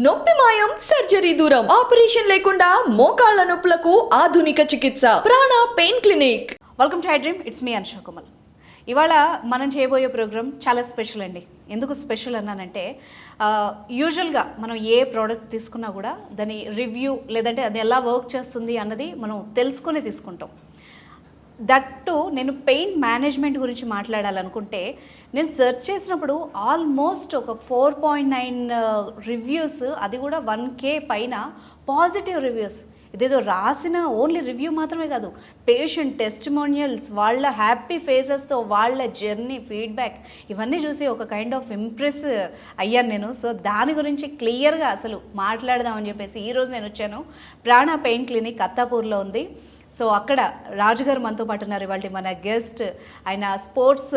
నొప్పి మాయం సర్జరీ దూరం ఆపరేషన్ లేకుండా మోకాళ్ల నొప్పులకు ఆధునిక చికిత్స ప్రాణ pain clinic. Welcome to dream. It's me Anusha Kumar. ఇవాళ మనం చేయబోయే ప్రోగ్రామ్ చాలా స్పెషల్ అండి. ఎందుకు స్పెషల్ అన్నానంటే యూజువల్గా మనం ఏ ప్రోడక్ట్ తీసుకున్నా కూడా దాని రివ్యూ లేదంటే అది ఎలా వర్క్ చేస్తుంది అన్నది మనం తెలుసుకునే తీసుకుంటాం. దట్టు నేను పెయిన్ మేనేజ్మెంట్ గురించి మాట్లాడాలనుకుంటే నేను సెర్చ్ చేసినప్పుడు ఆల్మోస్ట్ ఒక 4.9 రివ్యూస్, అది కూడా 1K పైన పాజిటివ్ రివ్యూస్. ఇదేదో రాసిన ఓన్లీ రివ్యూ మాత్రమే కాదు, పేషెంట్ టెస్టిమోనియల్స్, వాళ్ళ హ్యాపీ ఫేసెస్తో వాళ్ళ జర్నీ ఫీడ్బ్యాక్ ఇవన్నీ చూసి ఒక కైండ్ ఆఫ్ ఇంప్రెస్ అయ్యాను నేను. సో దాని గురించి క్లియర్గా అసలు మాట్లాడదామని చెప్పేసి ఈరోజు నేను వచ్చాను. ప్రాణ పెయిన్ క్లినిక్ అత్తాపూర్లో ఉంది. సో అక్కడ రాజుగారు మనతో పాటు ఉన్నారు. ఇవాళ మన గెస్ట్ ఆయన sports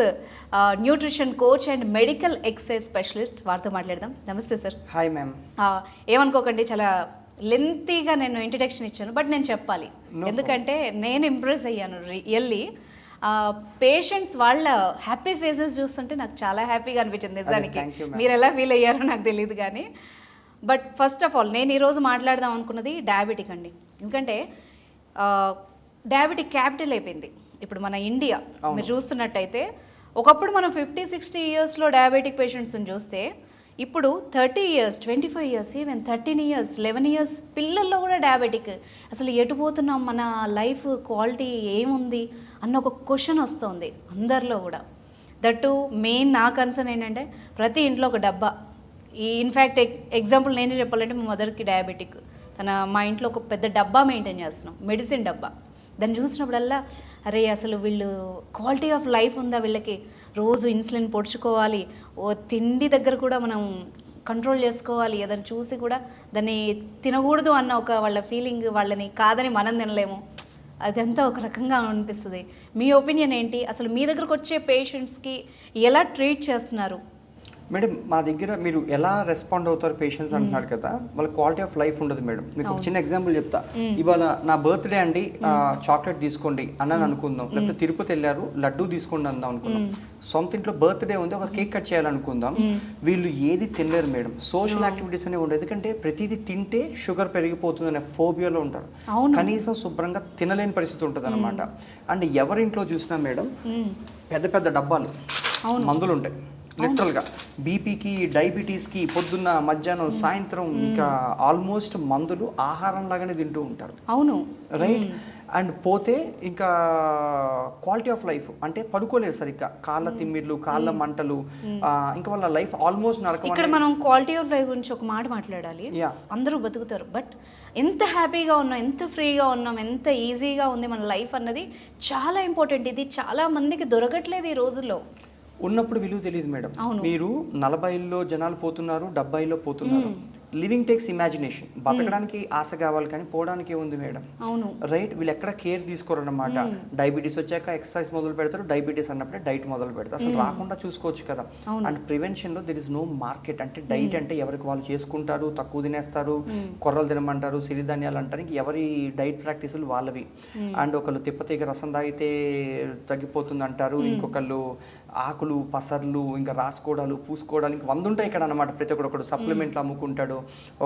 nutrition coach and medical exercise specialist. వారితో మాట్లాడదాం. నమస్తే సార్. Hi ma'am. ఏమనుకోకండి, చాలా లెంతీగా నేను ఇంట్రడక్షన్ ఇచ్చాను, బట్ నేను చెప్పాలి ఎందుకంటే నేను ఇంప్రెస్ అయ్యాను రియల్లీ. పేషెంట్స్ వాళ్ళ హ్యాపీ ఫేసెస్ చూస్తుంటే నాకు చాలా హ్యాపీగా అనిపించింది నిజానికి. మీరు ఎలా ఫీల్ అయ్యారో నాకు తెలియదు కానీ, బట్ ఫస్ట్ ఆఫ్ ఆల్ నేను ఈరోజు మాట్లాడదాం అనుకున్నది డయాబెటిక్ అండి. ఎందుకంటే డయాబెటిక్ క్యాపిటల్ అయిపోయింది ఇప్పుడు మన ఇండియా. మీరు చూస్తున్నట్టయితే ఒకప్పుడు మనం 50-60 ఇయర్స్లో డయాబెటిక్ పేషెంట్స్ని చూస్తే ఇప్పుడు 30 years, 25 years, even 13 years, 11 years పిల్లల్లో కూడా డయాబెటిక్. అసలు ఎటు పోతున్నాం, మన లైఫ్ క్వాలిటీ ఏముంది అన్న ఒక క్వశ్చన్ వస్తుంది అందరిలో కూడా. దట్టు మెయిన్ నా కన్సర్న్ ఏంటంటే ప్రతి ఇంట్లో ఒక డబ్బా. ఇన్ఫ్యాక్ట్ ఎగ్జాంపుల్ నేనే చెప్పాలంటే మా మదర్కి డయాబెటిక్. మా ఇంట్లో ఒక పెద్ద డబ్బా మెయింటైన్ చేస్తున్నాం, మెడిసిన్ డబ్బా. దాన్ని చూసినప్పుడల్లా అరే అసలు వీళ్ళు క్వాలిటీ ఆఫ్ లైఫ్ ఉందా వీళ్ళకి, రోజు ఇన్సులిన్ పొడుచుకోవాలి, ఓ తిండి దగ్గర కూడా మనం కంట్రోల్ చేసుకోవాలి, అదని చూసి కూడా దాన్ని తినకూడదు అన్న ఒక వాళ్ళ ఫీలింగ్, వాళ్ళని కాదని మనం తినలేము, అదంతా ఒక రకంగా అనిపిస్తుంది. మీ ఒపీనియన్ ఏంటి? అసలు మీ దగ్గరకు వచ్చే పేషెంట్స్కి ఎలా ట్రీట్ చేస్తున్నారు? మేడం, మా దగ్గర మీరు ఎలా రెస్పాండ్ అవుతారు పేషెంట్స్ అంటున్నారు కదా, వాళ్ళ క్వాలిటీ ఆఫ్ లైఫ్ ఉండదు మేడం. మీకు ఒక చిన్న ఎగ్జాంపుల్ చెప్తా. ఇవాళ నా బర్త్డే అండి, చాక్లెట్ తీసుకోండి అన్నాను అనుకుందాం, లేకపోతే తిరుపతి వెళ్ళారు లడ్డూ తీసుకోండి అందాం అనుకుందాం. సొంత ఇంట్లో బర్త్డే ఉంది, ఒక కేక్ కట్ చేయాలనుకుందాం. వీళ్ళు ఏది తినలేరు మేడం. సోషల్ యాక్టివిటీస్ అనేవి ఉండదు, ఎందుకంటే ప్రతిదీ తింటే షుగర్ పెరిగిపోతుంది అనే ఫోబియాలో ఉంటారు. కనీసం శుభ్రంగా తినలేని పరిస్థితి ఉంటుంది అనమాట. అండ్ ఎవరింట్లో చూసినా మేడం పెద్ద పెద్ద డబ్బాలు మందులు ఉంటాయి. లిటరల్గా బీపీకి, డయాబెటీస్కి పొద్దున్న, మధ్యాహ్నం, సాయంత్రం ఇంకా ఆల్మోస్ట్ మందులు ఆహారం లాగానే తింటూ ఉంటారు. అవును, రైట్. అండ్ పోతే ఇంకా క్వాలిటీ ఆఫ్ లైఫ్ అంటే పడుకోలేరు సరిగ్గా, కాళ్ళ తిమ్మిర్లు, కాళ్ళ మంటలు, ఇంకా వాళ్ళ లైఫ్ ఆల్మోస్ట్ నరకం. ఇక్కడ మనం క్వాలిటీ ఆఫ్ లైఫ్ గురించి ఒక మాట మాట్లాడాలి. అందరూ బతుకుతారు, బట్ ఎంత హ్యాపీగా ఉన్నాం, ఎంత ఫ్రీగా ఉన్నాం, ఎంత ఈజీగా ఉంది మన లైఫ్ అన్నది చాలా ఇంపార్టెంట్. ఇది చాలా మందికి దొరకట్లేదు ఈ రోజుల్లో. ఉన్నప్పుడు విలువ తెలియదు మేడం. మీరు 40లో జనాలు పోతున్నారు, 70లో పోతున్నారు. Living takes imagination. బతకడానికి ఆశ కావాలి కానీ పోవడానికి ఏముంది మేడం. అవును, రైట్. వీళ్ళు ఎక్కడ కేర్ తీసుకోరన్నమాట. డయాబెటీస్ వచ్చాక ఎక్సర్సైజ్ మొదలు పెడతారు, డయాబెటీస్ అన్నప్పుడే డైట్ మొదలు పెడతారు. అసలు రాకుండా చూసుకోవచ్చు కదా. అండ్ ప్రివెన్షన్లో దెర్ ఇస్ నో మార్కెట్. అంటే డైట్ అంటే ఎవరికి వాళ్ళు చేసుకుంటారు, తక్కువ తినేస్తారు, కొర్రలు తినమంటారు, సిరిధాన్యాలు అంటారు, ఇంక ఎవరి డైట్ ప్రాక్టీసులు వాళ్ళవి. అండ్ ఒకళ్ళు తిప్పతీగ రసం తాగితే తగ్గిపోతుంది అంటారు, ఇంకొకళ్ళు ఆకులు, పసర్లు, ఇంకా రాసుకోవడాలు, పూసుకోవడాలు, ఇంక 100 ఉంటాయి ఇక్కడ అనమాట. ప్రతి ఒక్కడు సప్లిమెంట్లు అమ్ముకుంటాడు,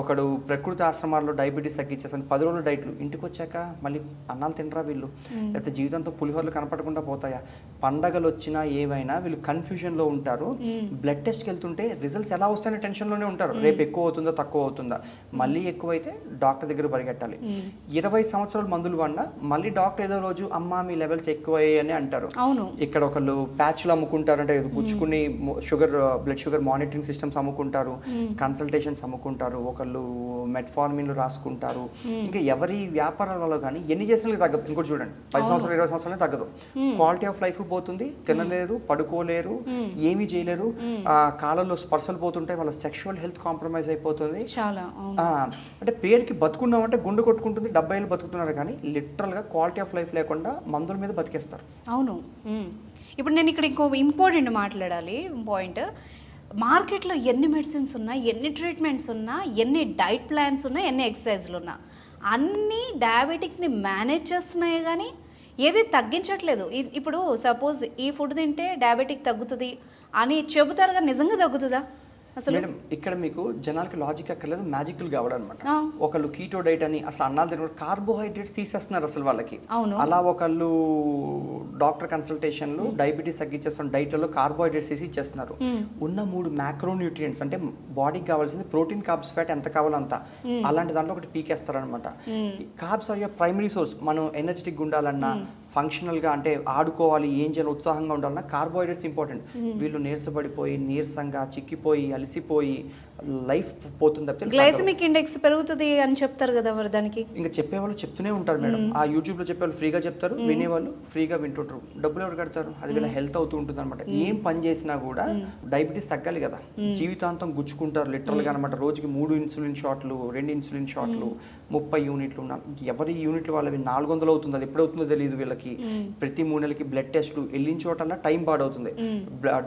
ఒకడు ప్రకృతి ఆశ్రమాల్లో డయాబెటీస్ తగ్గించేసాను 10 రోజులు డైట్లు. ఇంటికి వచ్చాక మళ్ళీ అన్నాలు తినరా వీళ్ళు, లేకపోతే జీవితంతో పులిహోరలు కనపడకుండా పోతాయా? పండగలు వచ్చినా ఏవైనా వీళ్ళు కన్ఫ్యూజన్లో ఉంటారు. బ్లడ్ టెస్ట్కి వెళ్తుంటే రిజల్ట్స్ ఎలా వస్తాయనే టెన్షన్లోనే ఉంటారు. రేపు ఎక్కువ అవుతుందా తక్కువ అవుతుందా, మళ్ళీ ఎక్కువైతే డాక్టర్ దగ్గర పరిగెట్టాలి. 20 సంవత్సరాలు మందులు వాడినా మళ్ళీ డాక్టర్ ఏదో రోజు అమ్మా మీ లెవెల్స్ ఎక్కువయ్యాయి అని అంటారు. ఇక్కడ ఒకళ్ళు ప్యాచ్లు అమ్ముకుంటారంటే పుచ్చుకుని sugar, blood sugar monitoring systems అమ్ముకుంటారు, కన్సల్టేషన్స్ అమ్ముకుంటారు, ఒకళ్ళు మెట్ఫార్మిన్లు రాసుకుంటారు. ఇంకా ఎవరి వ్యాపారాల వల్ల కానీ ఎన్ని చేసినా తగ్గదు. ఇంకోటి చూడండి, 10 సంవత్సరాలు 20 సంవత్సరాలే తగ్గదు. క్వాలిటీ ఆఫ్ లైఫ్ పోతుంది, తినలేరు, పడుకోలేరు, ఏమీ చేయలేరు, కాలంలో స్పర్శలు పోతుంటాయి, వాళ్ళ సెక్షువల్ హెల్త్ కాంప్రమైజ్ అయిపోతుంది. చాలా అంటే పేరుకి బతుకున్నామంటే గుండె కొట్టుకుంటుంది, 70 ఏళ్ళు బతుకుతున్నారు కానీ లిటరల్గా క్వాలిటీ ఆఫ్ లైఫ్ లేకుండా మందుల మీద బతికేస్తారు. అవును. ఇప్పుడు నేను ఇక్కడ ఇంకో ఇంపార్టెంట్ మాట్లాడాలి పాయింట్. మార్కెట్లో ఎన్ని మెడిసిన్స్ ఉన్నా, ఎన్ని ట్రీట్మెంట్స్ ఉన్నా, ఎన్ని డైట్ ప్లాన్స్ ఉన్నా, ఎన్ని ఎక్సర్సైజ్లు ఉన్నా, అన్నీ డయాబెటిక్ని మేనేజ్ చేస్తున్నాయి కానీ ఏది తగ్గించట్లేదు. ఇప్పుడు సపోజ్ ఈ ఫుడ్ తింటే డయాబెటిక్ తగ్గుతుంది అని చెబుతారు కానీ నిజంగా తగ్గుతుందా? అసలు మేడం ఇక్కడ మీకు జనాలకి లాజిక్ అక్కర్లేదు, మ్యాజికల్ కావడం అనమాట. ఆ. ఒకళ్ళు కీటో డైట్ అని అసలు అన్నాలు తినడం, కార్బోహైడ్రేట్స్ తీసేస్తున్నారు అసలు వాళ్ళకి. అవును. అలా ఒకళ్ళు డాక్టర్ కన్సల్టేషన్లు డయాబెటీస్ తగ్గించేస్తున్న డైట్లలో కార్బోహైడ్రేట్స్ తీసి ఇచ్చేస్తున్నారు. ఉన్న 3 మ్యాక్రోన్యూట్రియంట్స్ అంటే బాడీకి కావాల్సింది ప్రోటీన్, కార్బ్స్, ఫ్యాట్ ఎంత కావాలో అంత, అలాంటి దాంట్లో ఒకటి పీకేస్తారనమాట. Carbs are your primary source. మనం ఎనర్జెటిక్ ఉండాలన్నా, ఫంక్షనల్గా అంటే ఆడుకోవాలి, ఏం చేయాలి, ఉత్సాహంగా ఉండాలన్నా కార్బోహైడ్రేట్స్ ఇంపార్టెంట్. వీళ్ళు నీరసపడిపోయి, నీరసంగా చిక్కిపోయి, అలసిపోయి లైఫ్ పోతుంది తప్పితే గ్లైసమిక్ ఇండెక్స్ పెరుగుతుంది అని చెప్తారు కదా మరి దానికి. ఇంకా చెప్పేవాళ్ళు చెప్తూనే ఉంటారు మేడం. ఆ యూట్యూబ్లో చెప్పేవాళ్ళు ఫ్రీగా చెప్తారు, వినేవాళ్ళు ఫ్రీగా వింటుంటారు. డబ్బులు ఎవరు కడతారు? అది వీళ్ళ హెల్త్ అవుతూ ఉంటుంది అనమాట. ఏం పని చేసినా కూడా డయాబెటీస్ తగ్గాలి కదా, జీవితాంతం గుచ్చుకుంటారు లిటరల్గా అనమాట. రోజుకి 3 ఇన్సులిన్ షాట్లు, 2 ఇన్సులిన్ షాట్లు, 30 యూనిట్లు ఉన్నారు. ఎవరి యూనిట్లు వాళ్ళవి 400 అవుతుంది. అది ఎప్పుడవుతుందో తెలియదు వీళ్ళకి. ప్రతి 3 నెలలకి బ్లడ్ టెస్ట్లు, వెళ్ళిన చోటల్లా టైం పాడవుతుంది.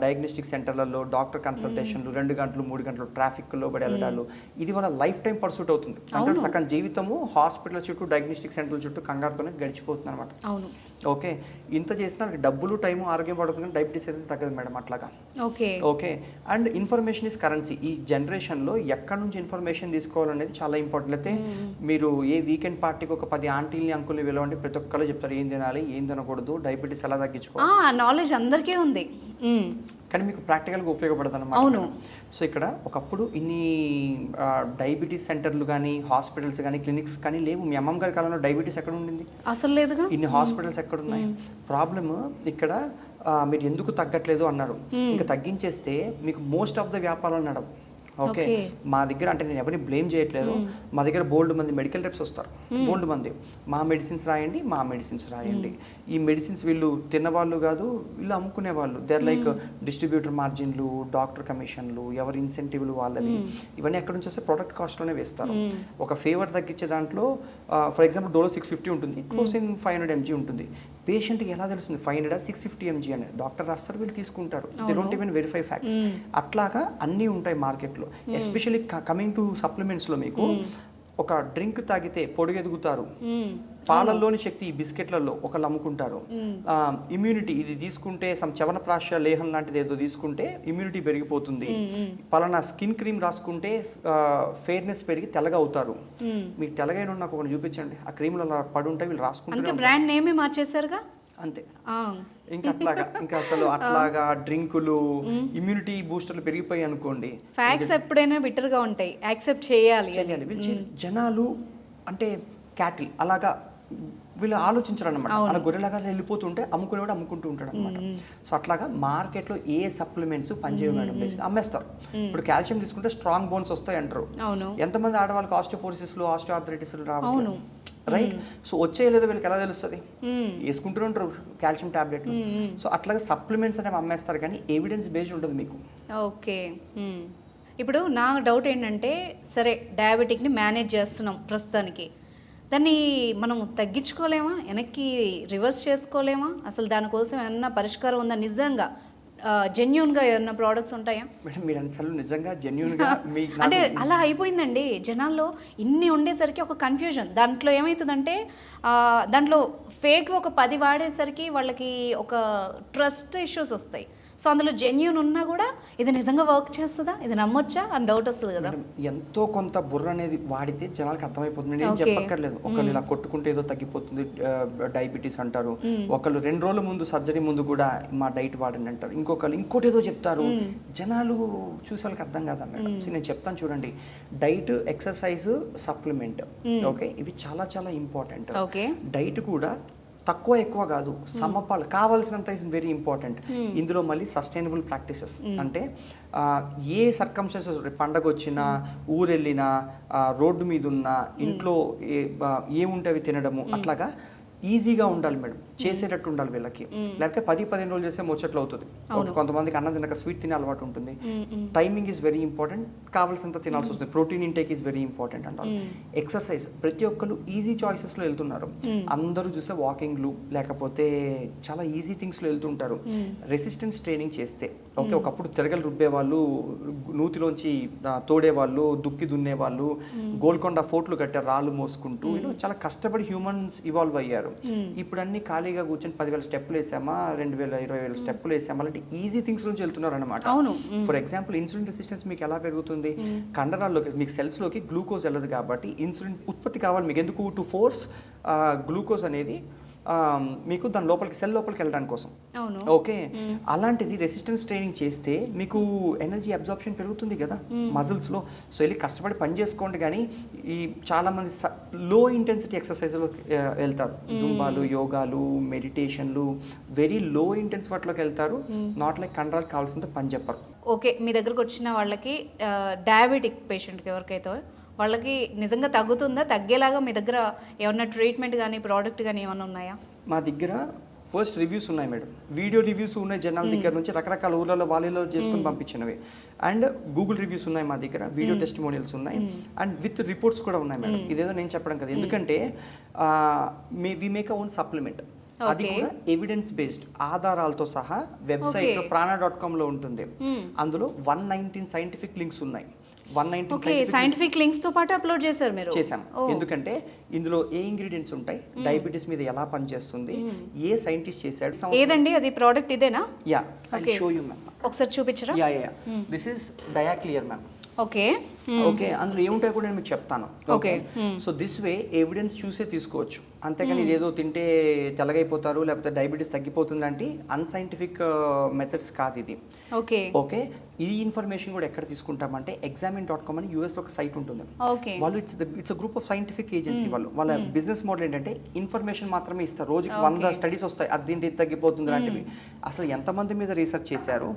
డయాగ్నోస్టిక్ సెంటర్లలో డాక్టర్ కన్సల్టేషన్లు, 2 గంటలు 3 గంటలు ట్రాఫిక్లో పడి వెళ్ళడాలు, ఇది వాళ్ళ లైఫ్ టైం పర్సూట్ అవుతుంది. అంటే సగం జీవితము హాస్పిటల్ చుట్టూ, డయాగ్నోస్టిక్ సెంటర్ల చుట్టూ కంగారుతోనే గడిచిపోతుంది అనమాట. అవును. ఓకే, ఇంత చేసినా డబ్బులు, టైము, ఆరోగ్యం పడుతుంది, కానీ డయాబెటీస్ అయితే తగ్గదు మేడం అట్లాగా. Okay okay, and information is currency. ఈ జనరేషన్లో ఎక్కడి నుంచి ఇన్ఫర్మేషన్ తీసుకోవాలనేది చాలా ఇంపార్టెంట్. అయితే మీరు ఏ వీకెండ్ పార్టీకి ఒక 10 ఆంటీల్ని, అంకుల్ని పిలవండి, ప్రతి ఒక్కళ్ళు చెప్తారు ఏం తినాలి, ఏం తినకూడదు, డయాబెటీస్ ఎలా తగ్గించుకోవాలి. నాలెడ్జ్ అందరికీ ఉంది. కానీ మీకు ప్రాక్టికల్గా ఉపయోగపడుతుంది అవును. అన్నమాట. సో ఇక్కడ ఒకప్పుడు ఇన్ని డయాబెటీస్ సెంటర్లు కానీ, హాస్పిటల్స్ కానీ, క్లినిక్స్ కానీ లేవు. మీ అమ్మమ్మ గారి కాలంలో డయాబెటీస్ ఎక్కడ ఉండింది? అసలు లేదుగా. ఇన్ని హాస్పిటల్స్ ఎక్కడ ఉన్నాయి? ప్రాబ్లమ్ ఇక్కడ మీరు ఎందుకు తగ్గట్లేదు అన్నారు. ఇంకా తగ్గించేస్తే మీకు మోస్ట్ ఆఫ్ ద వ్యాపారాలు నడవు. ఓకే, మా దగ్గర అంటే నేను ఎవరిని బ్లేమ్ చేయట్లేదు, మా దగ్గర బోల్డ్ మంది మెడికల్ రెప్స్ వస్తారు, బోల్డ్ మంది. మా మెడిసిన్స్ రాయండి, మా మెడిసిన్స్ రాయండి. ఈ మెడిసిన్స్ వీళ్ళు తిన్నవాళ్ళు కాదు, వీళ్ళు అమ్ముకునే వాళ్ళు. దే ఆర్ లైక్ డిస్ట్రిబ్యూటర్ మార్జిన్లు, డాక్టర్ కమిషన్లు, ఎవరి ఇన్సెంటివ్లు వాళ్ళవి. ఇవన్నీ ఎక్కడి నుంచి వస్తే ప్రొడక్ట్ కాస్ట్లోనే వేస్తారు. ఒక ఫేవర్ తగ్గించే దాంట్లో ఫర్ ఎగ్జాంపుల్ డోలో 650 ఉంటుంది, క్లోసిన్ 500 mg ఉంటుంది. పేషెంట్కి ఎలా తెలుస్తుంది 500 650 mg అని? డాక్టర్ రాస్తారు, వీళ్ళు తీసుకుంటారు. They don't even verify facts. అట్లాగా అన్నీ ఉంటాయి మార్కెట్లో. ఎస్పెషల్లీ కమింగ్ టు సప్లిమెంట్స్లో మీకు ఒక డ్రింక్ తాగితే పొడుగెదుగుతారు, పాలల్లోని శక్తి ఈ బిస్కెట్లలో ఒకళ్ళు అమ్ముకుంటారు. ఇమ్యూనిటీ ఇది తీసుకుంటే చవనప్రాశ లేహం లాంటిది ఏదో తీసుకుంటే ఇమ్యూనిటీ పెరిగిపోతుంది. పలానా స్కిన్ క్రీమ్ రాసుకుంటే ఫెయిర్నెస్ పెరిగి తెల్లగా అవుతారు. మీకు తెల్లగా నాకు ఒకటి చూపించండి, ఆ క్రీమ్లు అలా పడి ఉంటాయి, వీళ్ళు రాసుకుంటే బ్రాండ్ నేమే మార్చేశారుగా అంతే. ఇంకా అట్లాగా ఇంకా అసలు అట్లాగా డ్రింకులు, ఇమ్యూనిటీ బూస్టర్లు పెరిగిపోయి అనుకోండి. ఫ్యాక్ట్స్ ఎప్పుడైనా బిట్టర్గా ఉంటాయి, యాక్సెప్ట్ చేయాలి. వీళ్ళు జనాలు అంటే క్యాటిల్ అలాగా వీళ్ళు ఆలోచించరు అనమాట. అలా గొర్రెలాగా వెళ్ళిపోతుంటే అమ్ముకునేవాడు అమ్ముకుంటూ ఉంటాడు అనమాట. సో అట్లాగా మార్కెట్లో ఏ సప్లిమెంట్స్ పనిచేయవు మేడం, బేసిక్ అమ్మేస్తారు. ఇప్పుడు కాల్షియం తీసుకుంటే స్ట్రాంగ్ బోన్స్ వస్తాయి అంటారు. ఎంతమంది ఆడవాళ్ళకి ఆస్టియోపోరోసిస్లు, ఆస్టియోఆర్థరైటిస్లు రావు, రైట్? సో వచ్చేయలేదో వీళ్ళకి ఎలా తెలుస్తుంది? వేసుకుంటూ ఉంటారు కాల్షియం టాబ్లెట్లు. సో అట్లాగే సప్లిమెంట్స్ అనేవి అమ్మేస్తారు, కానీ ఎవిడెన్స్ బేస్డ్ ఉంటుంది మీకు. ఓకే, ఇప్పుడు నా డౌట్ ఏంటంటే, సరే డయాబెటిక్ని మేనేజ్ చేస్తున్నాం ప్రస్తుతానికి, దాన్ని మనం తగ్గించుకోలేమా, వెనక్కి రివర్స్ చేసుకోలేమా? అసలు దానికోసం ఏమన్నా పరిష్కారం ఉందా? నిజంగా జెన్యూన్గా ఏమన్నా ప్రోడక్ట్స్ ఉంటాయా? మేడం మీరు అసలు నిజంగా జెన్యూన్గా అంటే అలా అయిపోయిందండి జనాల్లో. ఇన్ని ఉండేసరికి ఒక కన్ఫ్యూజన్. దాంట్లో ఏమవుతుందంటే దాంట్లో ఫేక్ ఒక 10 వాడేసరికి వాళ్ళకి ఒక ట్రస్ట్ ఇష్యూస్ వస్తాయి. సో అందులో జెన్యూన్ ఉన్నా కూడా ఇది నిజంగా వర్క్ చేస్తుందా, ఇది నమ్మొచ్చా అని డౌట్ వస్తుంది కదా. ఎంతో కొంత బుర్ర అనేది వాడితే జనాలకు అర్థమైపోతుంది. నేను చెప్పక్కర్లేదు, ఒకళ్ళు ఇలా కొట్టుకుంటే ఏదో తగ్గిపోతుంది డయాబెటీస్ అంటారు, ఒకళ్ళు 2 రోజుల ముందు సర్జరీ ముందు కూడా మా డైట్ వాడండి అంటారు, ఇంకొకళ్ళు ఇంకోటి ఏదో చెప్తారు. జనాలు చూసే వాళ్ళకి అర్థం కాదా మేడం? నేను చెప్తాను చూడండి, డైట్, ఎక్సర్సైజ్, సప్లిమెంట్, ఓకే, ఇవి చాలా చాలా ఇంపార్టెంట్. డైట్ కూడా తక్కువ ఎక్కువ కాదు, సమపాలు కావాల్సినంత ఇస్ వెరీ ఇంపార్టెంట్. ఇందులో మళ్ళీ సస్టైనబుల్ ప్రాక్టీసెస్ అంటే ఏ సర్కమ్స్టెన్సెస్, పండగ వచ్చినా, ఊరు వెళ్ళినా, రోడ్డు మీద ఉన్నా, ఇంట్లో ఏముంటే అవి తినడము, అట్లాగా ఈజీగా ఉండాలి మేడం, చేసేటట్టు ఉండాలి వీళ్ళకి. లేకపోతే 10-15 రోజులు చేస్తే ముచ్చట్లు అవుతుంది. కొంతమందికి అన్నం తినక స్వీట్ తినే అలవాటు ఉంటుంది. టైమింగ్ ఈజ్ వెరీ ఇంపార్టెంట్, కావాల్సినంత తినాల్సి వస్తుంది. Protein intake is very important అంటారు. ఎక్సర్సైజ్ ప్రతి ఒక్కరు ఈజీ చాయిసెస్లో వెళ్తున్నారు. అందరూ చూస్తే వాకింగ్లు లేకపోతే చాలా ఈజీ థింగ్స్లో వెళ్తుంటారు. రెసిస్టెన్స్ ట్రైనింగ్ చేస్తే, ఓకే, ఒకప్పుడు తిరగలు రుబ్బేవాళ్ళు, నూతిలోంచి తోడేవాళ్ళు, దుక్కి దున్నేవాళ్ళు, గోల్కొండ ఫోర్ట్లు కట్టారు రాళ్ళు మోసుకుంటూ, చాలా కష్టపడి హ్యూమన్స్ ఇవాల్వ్ అయ్యారు. వెళ్ళారు. ఇప్పుడు అన్ని ఖాళీగా కూర్చొని 10,000 స్టెప్పులు వేసామా, 2,000 20,000 స్టెప్పులు వేసామా, అలాంటి ఈజీ థింగ్స్ నుంచి వెళ్తున్నారు అనమాట. అవును. ఫర్ ఎగ్జాంపుల్ ఇన్సులిన్ రెసిస్టెన్స్ మీకు ఎలా పెరుగుతుంది? కండరాల్లోకి మీకు సెల్స్లోకి గ్లూకోజ్ వెళ్ళదు కాబట్టి ఇన్సులిన్ ఉత్పత్తి కావాలి మీకు. ఎందుకు? టు ఫోర్స్ గ్లూకోజ్ అనేది మీకు దాని లోపలికి సెల్ లోపలికి వెళ్ళడానికి కోసం. అవును. ఓకే, అలాంటిది రెసిస్టెన్స్ ట్రైనింగ్ చేస్తే మీకు ఎనర్జీ అబ్జార్ప్షన్ పెరుగుతుంది కదా మజిల్స్లో. సో వెళ్ళి కష్టపడి పని చేసుకోండి. కానీ ఈ చాలామంది లో ఇంటెన్సిటీ ఎక్సర్సైజ్లో వెళ్తారు, జుంబాలు, యోగాలు, మెడిటేషన్లు, వెరీ లో ఇంటెన్స్ వాటిలోకి వెళ్తారు. నాట్ లైక్ కండరాలకు కావాల్సినంత పని చెప్పరు. ఓకే, మీ దగ్గరకు వచ్చిన వాళ్ళకి డయాబెటిక్ పేషెంట్కి ఎవరికైతే వాళ్ళకి నిజంగా తగ్గుతుందా, తగ్గేలాగా మీ దగ్గర ఏమన్నా ట్రీట్మెంట్ కానీ ప్రోడక్ట్ కానీ ఏమైనా ఉన్నాయా? మా దగ్గర ఫస్ట్ రివ్యూస్ ఉన్నాయి మేడం, వీడియో రివ్యూస్ ఉన్నాయి జనాల దగ్గర నుంచి, రకరకాల ఊర్లలో వాళ్ళలో చేసుకుని పంపించినవి. అండ్ గూగుల్ రివ్యూస్ ఉన్నాయి మా దగ్గర, వీడియో టెస్టిమోనియల్స్ ఉన్నాయి, అండ్ విత్ రిపోర్ట్స్ కూడా ఉన్నాయి మేడం. ఇదేదో నేను చెప్పడం కదా, ఎందుకంటే వి మేక్ ఓన్ సప్లిమెంట్. అది కూడా ఎవిడెన్స్ బేస్డ్, ఆధారాలతో సహా. వెబ్సైట్లో prana.com లో ఉంటుంది. అందులో 119 సైంటిఫిక్ లింక్స్ ఉన్నాయి. 119 సైంటిఫిక్ లింక్స్ తో పాటు అప్లోడ్ చేశారు మీరు? చేశాం. ఎందుకంటే ఇందులో ఏ ఇంగ్రీడియంట్స్ ఉంటాయి, డయాబెటీస్ మీద ఎలా పనిచేస్తుంది, ఏ సైంటిస్ట్ చేశాడు. ఏదండి అది ప్రోడక్ట్? ఇదేనా? Yeah, I show you ma'am. ఒకసారి చూపించరా? Yeah yeah, this is Diaclear ma'am. Okay okay, అందులో ఏముంటాయో కూడా నేను మీకు చెప్తాను. Okay, so this way evidence చూసే తీసుకోవచ్చు. అంతేకాని ఇదేదో తింటే తెల్లగైపోతారు లేకపోతే డయాబెటీస్ తగ్గిపోతుంది లాంటి అన్సైంటిఫిక్ మెథడ్స్ కాదు ఇది. ఓకే ఓకే, ఈ ఇన్ఫర్మేషన్ కూడా ఎక్కడ తీసుకుంటామంటే examine.com అని యూఎస్లో ఒక సైట్ ఉంటుంది. ఓకే, వాళ్ళు it's group of scientific agency. వాళ్ళ బిజినెస్ మోడల్ ఏంటంటే ఇన్ఫర్మేషన్ మాత్రమే ఇస్తారు. రోజుకి 100 స్టడీస్ వస్తాయి, అది తింటే తగ్గిపోతుంది లాంటివి. అసలు ఎంతమంది మీద రీసెర్చ్ చేశారు?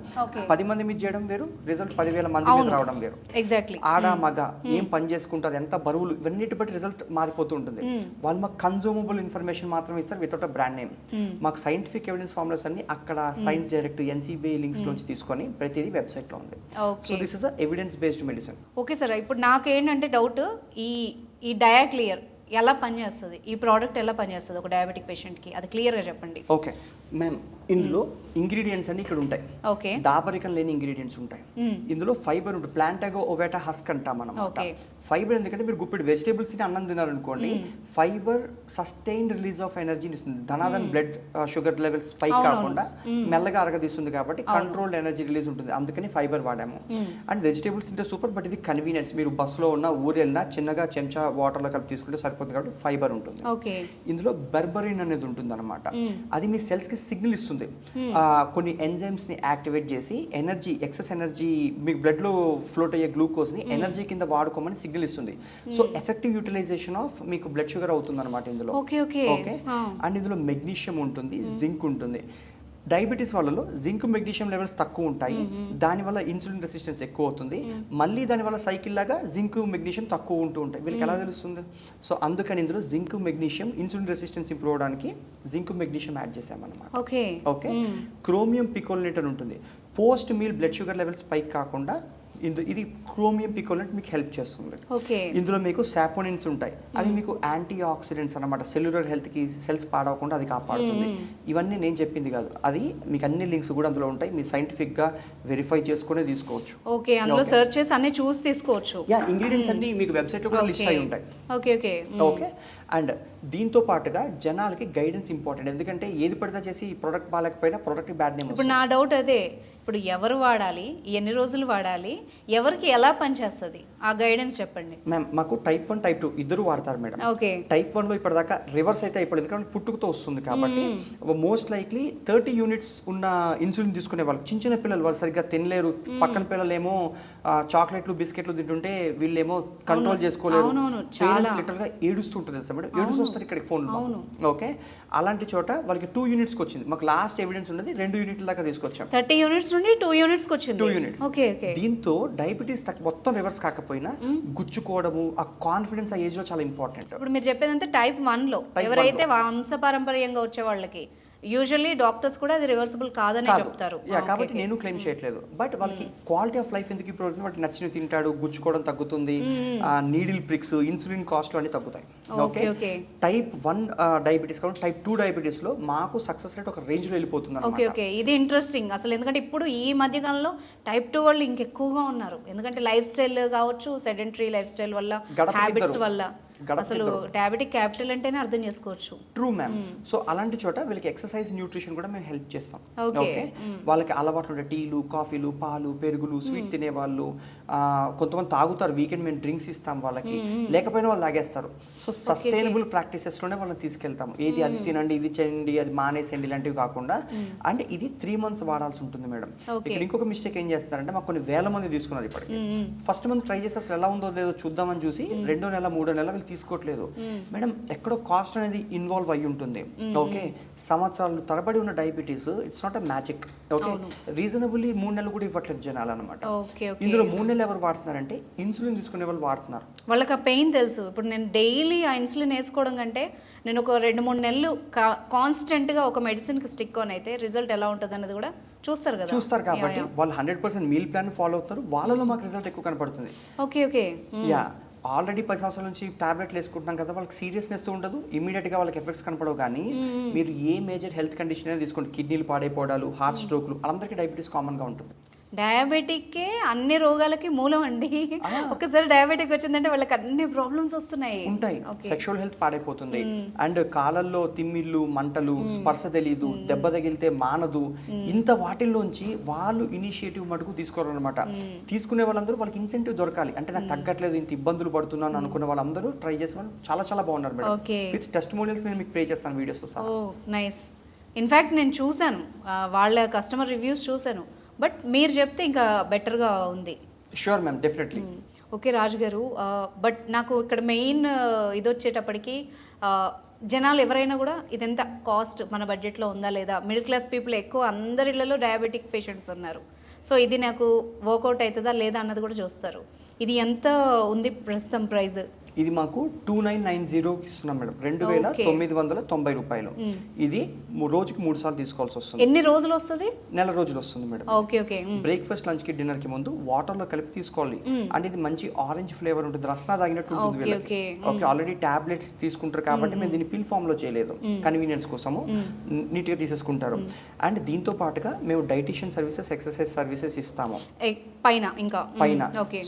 10 మంది మీద చేయడం వేరు, రిజల్ట్ 10,000 మంది మీద రావడం వేరు. ఎగ్జాక్ట్లీ. ఆడ మగ ఏం పని చేసుకుంటారు, ఎంత బరువులు, ఇవన్నిటి బట్టి రిజల్ట్ మారిపోతూ ఉంటుంది. వాళ్ళు మాకు కన్జ్యూమబుల్ ఇన్ఫర్మేషన్ మాత్రమే ఇస్తారు వితౌట్ అ బ్రాండ్ నేమ్. మాకు సైంటిఫిక్ ఎవిడెన్స్ ఫార్ములాస్ అన్ని అక్కడ సైన్స్ డైరెక్ట్ NCBI లింక్స్ నుంచి తీసుకొని ప్రతిదీ వెబ్సైట్లో ఉంది. So this is a evidence based medicine. Okay sir, ఇప్పుడు నాకేంటంటే డౌట్, ఈ డయాక్లియర్ ఎలా పనిచేస్తుంది, ఈ ప్రోడక్ట్ ఎలా పనిచేస్తుంది ఒక డయాబెటిక్ పేషెంట్కి, అది క్లియర్గా చెప్పండి. ఓకే మ్యామ్, ఇందులో ఇంగ్రీడియంట్స్ అన్ని ఇక్కడ ఉంటాయి. ఓకే, దాపరికం లేని ఇంగ్రీడియంట్స్ ఉంటాయి. ఇందులో ఫైబర్ ఉంటుంది, ప్లాంటాగో ఓవేటా హస్క్ అంటాం మనం. ఫైబర్ ఎందుకంటే మీరు గుప్పెడు వెజిటేబుల్స్ ని అన్నం తినారనుకోండి, ఫైబర్ సస్టైన్డ్ రిలీజ్ ఆఫ్ ఎనర్జీని ఇస్తుంది. ధనాదన్ బ్లడ్ షుగర్ లెవెల్స్ స్పైక్ కాకుండా మెల్లగా అరగదీస్తుంది కాబట్టి కంట్రోల్డ్ ఎనర్జీ రిలీజ్ ఉంటుంది. అందుకని ఫైబర్ వాడాము. అండ్ వెజిటేబుల్స్ తింటే సూపర్, బట్ ఇది కన్వీనియన్స్. మీరు బస్సులో ఉన్న ఊరు వెళ్ళినా చిన్నగా చెంచా వాటర్లో కలిపి తీసుకుంటే సరిపోతుంది కాబట్టి ఫైబర్ ఉంటుంది. ఇందులో బెర్బరిన్ అనేది ఉంటుంది అనమాట. అది మీ సెల్స్ కి సిగ్నల్ ఇస్తుంది. కొన్ని ఎంజైమ్స్ ని యాక్టివేట్ చేసి ఎనర్జీ, ఎక్సెస్ ఎనర్జీ, మీకు బ్లడ్ లో ఫ్లోట్ అయ్యే గ్లూకోజ్ ని ఎనర్జీ కింద వాడుకోమని సిగ్నల్ ఇస్తుంది. సో ఎఫెక్టివ్ యూటిలైజేషన్ ఆఫ్ మీకు బ్లడ్ షుగర్ అవుతుంది అనమాట ఇందులో. ఓకే, అండ్ ఇందులో మెగ్నీషియం ఉంటుంది, జింక్ ఉంటుంది. డయాబెటీస్ వాళ్ళలో జింక్ మెగ్నీషియం లెవెల్స్ తక్కువ ఉంటాయి, దానివల్ల ఇన్సులిన్ రెసిస్టెన్స్ ఎక్కువ అవుతుంది. మళ్ళీ దానివల్ల సైకిల్ లాగా జింక్ మెగ్నీషియం తక్కువ ఉంటూ ఉంటాయి. వీళ్ళకి ఎలా తెలుస్తుంది? సో అందుకని ఇందులో zinc magnesium, insulin resistance improve అవడానికి జింక్ మెగ్నీషియం యాడ్ చేసామన్నమాట. ఓకే, క్రోమియం పికోలినేట్ అని ఉంటుంది. Post meal blood sugar levels పైకి కాకుండా ఇది క్రోమియం పికోలినేట్ మీకు హెల్ప్ చేస్తుంది. ఇందులో మీకు సాపోనిన్స్ ఉంటాయి, అవి మీకు యాంటీ ఆక్సిడెంట్స్ అనమాట. సెల్యులర్ హెల్త్ కి, సెల్స్ పాడవకుండా అది కాపాడుతుంది. ఇవన్నీ నేను చెప్పింది కాదు, అది మీకు అన్ని లింక్స్ కూడా అందులో ఉంటాయి. మీరు సైంటిఫిక్ గా వెరిఫై చేసుకునే తీసుకోవచ్చు. ఓకే, అందులో సెర్చ్ చేసి అన్ని చూసి తీసుకోవచ్చు. యా, ఇంగ్రీడియంట్స్ అన్ని మీకు వెబ్సైట్ లో కూడా లిస్ట్ అయి ఉంటాయి. ఓకే, అండ్ దీంతో పాటుగా జనాలకి గైడెన్స్ ఇంపార్టెంట్. ఎందుకంటే ఏది పడితే చేసి ఈ ప్రోడక్ట్ బాగాలేకపోయినా ప్రోడక్ట్ బ్యాడ్ నేమ్. ఇప్పుడు నా డౌట్ అదే, ఇప్పుడు ఎవరు వాడాలి, ఎన్ని రోజులు వాడాలి, ఎవరికి ఎలా పనిచేస్తుంది, ఆ గైడెన్స్ చెప్పండి. మ్యామ్, మాకు టైప్ 1 టైప్ 2 ఇద్దరు వాడతారు మేడం. టైప్ 1 లో ఇప్పటిదాకా రివర్స్ అయితే అయిపోలేదు, ఎందుకంటే పుట్టుకతో వస్తుంది కాబట్టి. మోస్ట్ లైక్లీ 30 యూనిట్స్ ఉన్న ఇన్సులిన్ తీసుకునే వాళ్ళు, చిన్న చిన్న పిల్లలు, వాళ్ళు సరిగ్గా తినలేరు. పక్కన పిల్లలు ఏమో చాక్లెట్లు బిస్కెట్లు తింటుంటే వీళ్ళేమో కంట్రోల్ చేసుకోలేరు. పేరెంట్స్ లిటరల్ గా ఏడుస్తుంటుంది తెలుసా మేడం, ఏడుస్తొస్తారు ఇక్కడికి ఫోన్లో. ఓకే, అలాంటి చోట వాళ్ళకి 2 యూనిట్స్కి వచ్చింది. మాకు లాస్ట్ ఎవిడెన్స్ ఉన్నది 2 యూనిట్ల దాకా తీసుకొచ్చాం. 30 యూనిట్స్ నుండి 2 యూనిట్స్కి వచ్చింది. 2 యూనిట్స్. దీంతో డయాబెటీస్ మొత్తం రివర్స్ కాకపోయినా గుచ్చుకోవడము, ఆ కాన్ఫిడెన్స్ ఆ ఏజ్ లో చాలా ఇంపార్టెంట్. ఇప్పుడు మీరు చెప్పేదంటే టైప్ 1 లో ఎవరైతే వంశపారంపర్యంగా వచ్చే వాళ్ళకి యూజువల్లీ డాక్టర్స్ కూడా అది రివర్సిబుల్ కాదని చెప్తారు. కాబట్టి నేను క్లెయిమ్ చేయట్లేదు, బట్ వాళ్ళకి క్వాలిటీ ఆఫ్ లైఫ్ ఎందుకు ఇంప్రూవ్ అవుతుంది, వాళ్ళకి నచ్చినవి తింటాడు, గుచ్చుకోవడం తగ్గుతుంది, నీడిల్ ప్రిక్స్, ఇన్సులిన్ కాస్ట్లు అన్ని తగ్గుతాయి. ఓకే, టైప్ 1 డయాబెటీస్ కాబట్టి టైప్ 2 డయాబెటీస్ లో మాకు సక్సెస్ రేట్ ఒక రేంజ్ లో వెళ్ళిపోతుంది. ఓకే, ఇది ఇంట్రెస్టింగ్ అసలు. ఎందుకంటే ఇప్పుడు ఈ మధ్య కాలంలో టైప్ 2 వాళ్ళు ఇంకెక్కువగా ఉన్నారు. ఎందుకంటే లైఫ్ స్టైల్ కావచ్చు, సెడెంటరీ లైఫ్ స్టైల్ వల్ల, హ్యాబిట్స్ వల్ల. అసలు డయాబెటిక్ క్యాపిటల్ అంటేనే అర్థం చేసుకోవచ్చు. True ma'am. సో అలాంటి చోట వీళ్ళకి ఎక్సర్సైజ్ న్యూట్రిషన్ కూడా మేము హెల్ప్ చేస్తాం. Okay. ఓకే, వాళ్ళకి అలవాట్లు ఉంటాయి, టీలు కాఫీలు పాలు పెరుగులు స్వీట్ తినేవాళ్ళు, కొంతమంది తాగుతారు, వీకెండ్ మేము డ్రింక్స్ ఇస్తాం వాళ్ళకి, లేకపోయినా వాళ్ళు తాగేస్తారు. సో సస్టైనబుల్ ప్రాక్టీసెస్లోనే వాళ్ళని తీసుకెళ్తాము. ఏది అది తినండి, ఇది చేయండి, అది మానేసేయండి ఇలాంటివి కాకుండా. అండ్ ఇది 3 months వాడాల్సి ఉంటుంది మేడం. ఇక్కడ ఇంకొక మిస్టేక్ ఏం చేస్తున్నారంటే, మాకు కొన్ని వేల మంది తీసుకున్నారు ఇప్పటికి. ఫస్ట్ మంత్ ట్రై చేసి అసలు ఎలా ఉందో లేదో చూద్దామని చూసి 2వ నెల 3వ నెల వీళ్ళు తీసుకోవట్లేదు మేడం. ఎక్కడో కాస్ట్ అనేది ఇన్వాల్వ్ అయ్యి ఉంటుంది. ఓకే, సంవత్సరాలు తరబడి ఉన్న diabetes it's not a magic. Okay, reasonably 3 నెలలు కూడా ఇవ్వట్లేదు జనాలు అనమాట. ఇందులో 3 నెలలు ఎవరు వాడుతున్నారంటే ఇన్సులిన్ తీసుకునే వాళ్ళు వాడుతున్నారు. వాళ్ళకి ఆ పెయిన్ తెలుసు. ఇప్పుడు నేను డైలీ ఆ ఇన్సులిన్ వేసుకోవడం కంటే నేను ఒక 2-3 నెలలు కాన్స్టెంట్గా ఒక మెడిసిన్కి స్టిక్ ఆన్ అయితే రిజల్ట్ ఎలా ఉంటుంది అన్నది కూడా చూస్తారు కదా. చూస్తారు కాబట్టి వాళ్ళు 100% మీల్ ప్లాన్ ఫాలో అవుతారు. వాళ్ళలో మాకు రిజల్ట్ ఎక్కువ కనపడుతుంది. ఓకే ఓకే యా, ఆల్రెడీ 10 సంవత్సరాల నుంచి టాబ్లెట్లు వేసుకుంటున్నాం కదా, వాళ్ళకి సీరియస్నెస్ ఉండదు, ఇమీడియట్గా వాళ్ళకి ఎఫెక్ట్స్ కనపడవు. కానీ మీరు ఏ మేజర్ హెల్త్ కండిషన్ అయినా తీసుకోండి, కిడ్నీలు పాడైపోవడాలు, హార్ట్ స్ట్రోక్లు, అందరికీ డయాబెటీస్ కామన్గా ఉంటుంది. డయాబెటిక్కే అన్ని రోగాలకి మూలం అండి. ఒకసారి డయాబెటిక్ వచ్చిందంటే వాళ్ళకి అన్ని ప్రాబ్లమ్స్ వస్తున్నాయి ఉంటాయి. సెక్షువల్ హెల్త్ పాడైపోతుంది. అండ్ కాలల్లో తిమ్మిళ్ళు, మంటలు, స్పర్శ తెలీదు, దెబ్బ తగిలితే మానదు, ఇంత వాటిల్లోంచి వాళ్ళు ఇనిషియేటివ్ మటుకు తీసుకోవాలన్నమాట. తీసుకునే వాళ్ళందరూ వాళ్ళకి ఇన్సెంటివ్ దొరకాలి. అంటే నాకు తగ్గట్లేదు, ఇంత ఇబ్బందులు పడుతున్నాను అనుకున్న వాళ్ళందరూ ట్రై చేసిన వాళ్ళు చాలా చాలా బాగున్నారు మేడం. విత్ టెస్టిమోనియల్స్ నేను మీకు ప్లే చేస్తాను వీడియోస్. ఓ నైస్. ఇన్ఫ్యాక్ట్ నేను చూశాను వాళ్ళ కస్టమర్ రివ్యూస్ చూశాను. బట్ మీరు చెప్తే ఇంకా బెటర్గా ఉంది. Sure ma'am, definitely. ఓకే రాజు గారు, బట్ నాకు ఇక్కడ మెయిన్ ఇది వచ్చేటప్పటికి జనాలు ఎవరైనా కూడా ఇదెంత కాస్ట్ మన బడ్జెట్లో ఉందా లేదా, మిడిల్ క్లాస్ పీపుల్ ఎక్కువ, అందరి ఇళ్లలో డయాబెటిక్ పేషెంట్స్ ఉన్నారు. సో ఇది నాకు వర్కౌట్ అవుతుందా లేదా అన్నది కూడా చూస్తారు. ఇది ఎంత ఉంది ప్రస్తుతం ప్రైస్? ఇది మాకు 2990 ఇస్తున్నాం మేడం, 2990 రూపాయలు. ఇది రోజుకి 3 సార్లు తీసుకోవాల్సి వస్తుంది. ఎన్ని రోజులు వస్తుంది? నెల రోజులు వస్తుంది madam. Okay okay. Breakfast, lunch కి, డిన్నర్ కి ముందు వాటర్ లో కలిపి తీసుకోవాలి. అండ్ ఇది మంచి ఆరెంజ్ ఫ్లేవర్ ఉంటుంది, రసన తాగినట్టు ఉంటుంది. ఓకే, ఆల్రెడీ టాబ్లెట్స్ తీసుకుంటారు కాబట్టి మేము దీన్ని పిల్ ఫామ్ లో చేయలేదు, కన్వీనియన్స్ కోసము నీట్ గా తీసేసుకుంటారు. అండ్ దీంతో పాటుగా మేము డైటీషియన్ సర్వీసెస్, ఎక్సర్సైజ్ సర్వీసెస్ ఇస్తాము పైన. ఇంకా పైన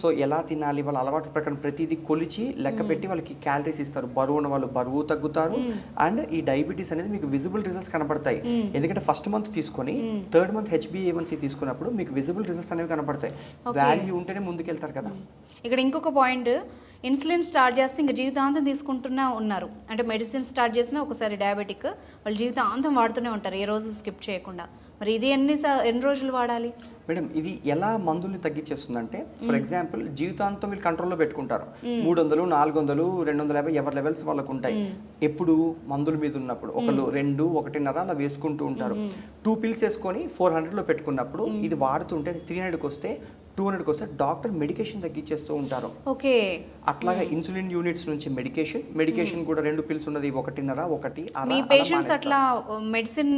సో ఎలా తినాలి, వాళ్ళ అలవాటు ప్రకారం ప్రతిదీ కొలిచి లెక్క పెట్టి వాళ్ళకి క్యాలరీస్ ఇస్తారు. బరువు ఉన్న వాళ్ళు బరువు తగ్గుతారు. అండ్ ఈ డయాబెటీస్ అనేది మీకు విజిబుల్ రిజల్ట్స్ కనపడతాయి. ఎందుకంటే ఫస్ట్ మంత్ తీసుకొని 3rd మంత్ HbA1c తీసుకున్నప్పుడు మీకు విజిబుల్ రిజల్ట్స్ అనేవి కనపడతాయి. వాల్యూ ఉంటేనే ముందుకెళ్తారు కదా. ఇక్కడ ఇంకొక పాయింట్, ఇన్సులిన్ స్టార్ట్ చేస్తే ఇంకా జీవితాంతం తీసుకుంటూనే ఉన్నారు. అంటే మెడిసిన్ స్టార్ట్ చేసినా ఒకసారి డయాబెటిక్ వాళ్ళు జీవితాంతం వాడుతూనే ఉంటారు, ఏ రోజు స్కిప్ చేయకుండా. మరి ఇది ఎన్ని రోజులు వాడాలి మేడం? ఇది ఎలా మందుల్ని తగ్గించేస్తుందంటే, ఫర్ ఎగ్జాంపుల్ జీవితాంతం వీళ్ళు కంట్రోల్లో పెట్టుకుంటారు. 300, 400, 250 ఎవరి లెవెల్స్ వాళ్ళకు ఉంటాయి. ఎప్పుడు మందుల మీద ఉన్నప్పుడు ఒకళ్ళు 2, 1.5 అలా వేసుకుంటూ ఉంటారు. 2 pills వేసుకొని 400లో పెట్టుకున్నప్పుడు ఇది వాడుతుంటే 300కి వస్తే 200కి వస్తే డాక్టర్ మెడికేషన్ తగ్గించేస్తూ ఉంటారు. ఓకే, అట్లాగా ఇన్సులిన్ యూనిట్స్ నుంచి మెడికేషన్ కూడా 2 pills ఉన్నది 1.5, 1 మీ పేషెంట్స్ అట్లా మెడిసిన్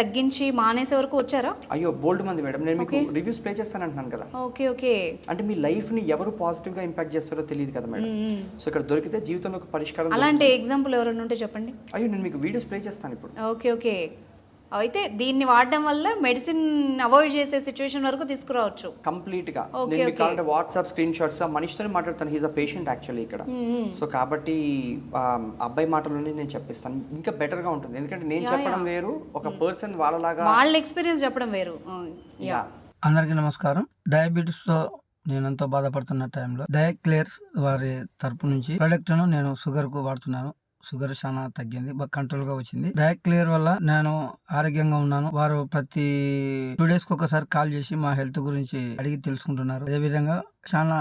తగ్గించి మానేసే వరకు వచ్చారా? అయ్యో బోల్డ్ మంది మేడం. నేను మీకు రివ్యూస్ ప్లే చేస్తాను అంటున్నాను కదా. Okay okay. అంటే మీ లైఫ్ ని ఎవరు పాజిటివ్ గా ఇంపాక్ట్ చేస్తారో తెలియదు కదా మేడం. సో ఇక్కడ దొరికితే జీవితంలో ఒక పరిష్కారం. అలాంటి ఎగ్జాంపుల్ ఎవరైనా ఉంటే చెప్పండి. అయ్యో నేను మీకు వీడియోస్ ప్లే చేస్తాను ఇప్పుడు. Okay okay. అయితే దీన్ని వాడడం వల్ల మెడిసిన్ అవాయిడ్ చేసే సిచ్యువేషన్ వరకు తీసుకురావచ్చు కంప్లీట్ గా. నేను మీకు కావాలంటే వాట్సాప్ స్క్రీన్ షాట్స్ మనిషితోనే మాట్లాడతాను. హీజ్ అ పేషెంట్ యాక్చువల్లీ ఇక్కడ. సో కాబట్టి అబ్బాయి మాటలోనే నేను చెప్పిస్తాను, ఇంకా బెటర్ గా ఉంటుంది. ఎందుకంటే నేను చెప్పడం వేరు, ఒక పర్సన్ వాళ్ళ ఎక్స్పీరియన్స్ చెప్పడం వేరు. అందరికీ నమస్కారం. డయాబెటీస్ తో నేను ఎంతో బాధపడుతున్న టైంలో డయాక్లేర్స్ వారి తరపు నుంచి ప్రోడక్ట్ ను నేను షుగర్ కు వాడుతున్నాను. షుగర్ చాలా తగ్గింది, బాగా కంట్రోల్ గా వచ్చింది. డయాక్లియర్ వల్ల నేను ఆరోగ్యంగా ఉన్నాను. వారు ప్రతి 2 days కి ఒకసారి కాల్ చేసి మా హెల్త్ గురించి అడిగి తెలుసుకుంటున్నారు. అదే విధంగా చాలా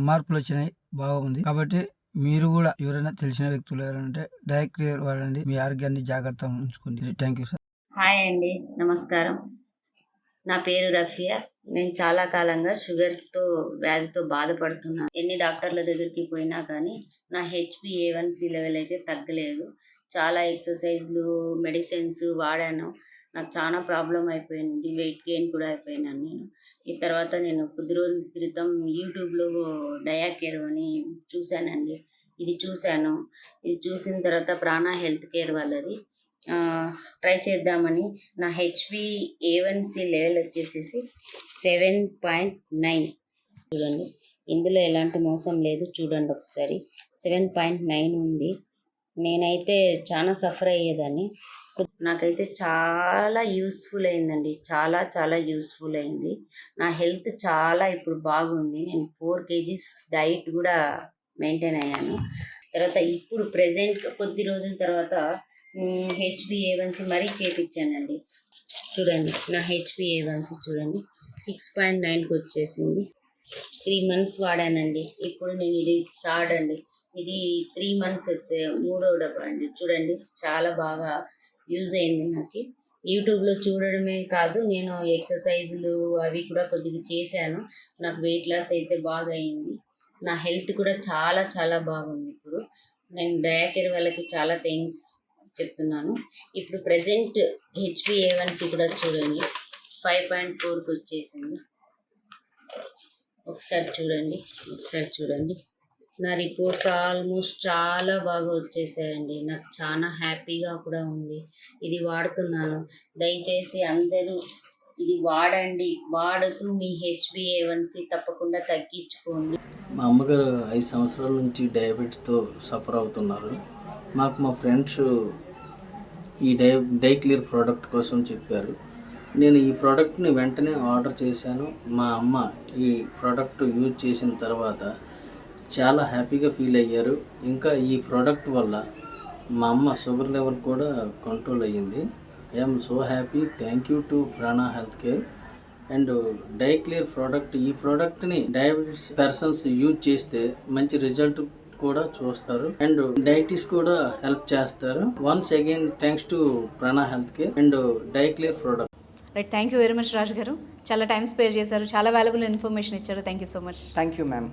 మార్పులు వచ్చినాయి, బాగుంది. కాబట్టి మీరు కూడా ఎవరైనా తెలిసిన వ్యక్తులు ఎవరంటే డయాక్లియర్ వాడండి, మీ ఆరోగ్యాన్ని జాగ్రత్తగా ఉంచుకోండి. Thank you sir. హాయ్ అండి, నమస్కారం. నా పేరు రఫియా. నేను చాలా కాలంగా షుగర్తో వ్యాధితో బాధపడుతున్నాను. ఎన్ని డాక్టర్ల దగ్గరికి పోయినా కానీ నా HbA1c లెవెల్ అయితే తగ్గలేదు. చాలా ఎక్సర్సైజ్లు, మెడిసిన్స్ వాడాను. నాకు చాలా ప్రాబ్లం అయిపోయింది. వెయిట్ గెయిన్ కూడా అయిపోయినాను నేను. ఈ తర్వాత నేను కొద్ది రోజుల క్రితం యూట్యూబ్లో డయాకేర్ అని చూశానండి. ఇది చూసిన తర్వాత ప్రాణ హెల్త్ కేర్ వాళ్ళది ట్రై చేద్దామని నా HbA1c లెవెల్ వచ్చేసేసి 7.9. చూడండి, ఇందులో ఎలాంటి మోసం లేదు. చూడండి ఒకసారి 7.9 ఉంది. నేనైతే చాలా సఫర్ అయ్యేదాన్ని. నాకైతే చాలా యూస్ఫుల్ అయిందండి, చాలా చాలా యూస్ఫుల్ అయింది. నా హెల్త్ చాలా ఇప్పుడు బాగుంది. నేను 4 kgs డైట్ కూడా మెయింటైన్ అయ్యాను. తర్వాత ఇప్పుడు ప్రెజెంట్ కొద్ది రోజుల తర్వాత HbA1c మరీ చేపించానండి. చూడండి నా HbA1c చూడండి 6.9కి వచ్చేసింది. 3 months వాడానండి. ఇప్పుడు నేను ఇది థర్డ్ అండి, ఇది 3 months మూడో డబ్బా అండి. చూడండి చాలా బాగా యూజ్ అయింది నాకు. యూట్యూబ్లో చూడడమే కాదు, నేను ఎక్సర్సైజులు అవి కూడా కొద్దిగా చేశాను. నాకు వెయిట్ లాస్ అయితే బాగా అయింది. నా హెల్త్ కూడా చాలా చాలా బాగుంది. ఇప్పుడు నేను డయాకేర్ వాళ్ళకి చాలా థ్యాంక్స్ చెప్తున్నాను. ఇప్పుడు ప్రజెంట్ HbA1c కూడా చూడండి 5.4కి వచ్చేసింది. ఒకసారి చూడండి నా రిపోర్ట్స్ ఆల్మోస్ట్ చాలా బాగా వచ్చేసాయండి. నాకు చాలా హ్యాపీగా కూడా ఉంది. ఇది వాడుతున్నాను. దయచేసి అందరూ ఇది వాడండి. వాడుతూ మీ HbA1c తప్పకుండా తగ్గించుకోండి. మా అమ్మగారు 5 సంవత్సరాల నుంచి డయాబెటీస్తో సఫర్ అవుతున్నారు. మాకు మా ఫ్రెండ్స్ ఈ డైక్లియర్ ప్రోడక్ట్ కోసం చెప్పారు. నేను ఈ ప్రోడక్ట్ని వెంటనే ఆర్డర్ చేశాను. మా అమ్మ ఈ ప్రోడక్ట్ యూజ్ చేసిన తర్వాత చాలా హ్యాపీగా ఫీల్ అయ్యారు. ఇంకా ఈ ప్రోడక్ట్ వల్ల మా అమ్మ షుగర్ లెవెల్ కూడా కంట్రోల్ అయ్యింది. I'm so happy. Thank you to Prana health care and Diaclear product. ఈ ప్రోడక్ట్ని డయాబెటీస్ పర్సన్స్ యూజ్ చేస్తే మంచి రిజల్ట్ కూడా చూస్తారు అండ్ డైటీస్ కూడా హెల్ప్ చేస్తారు. Once again thanks to Prana health care and Diaclear product. Right, thank you very much Raju garu. చాలా టైం స్పేర్ చేశారు, చాలా వాల్యుబుల్ ఇన్ఫర్మేషన్ ఇచ్చారు. Thank you so much. Thank you ma'am.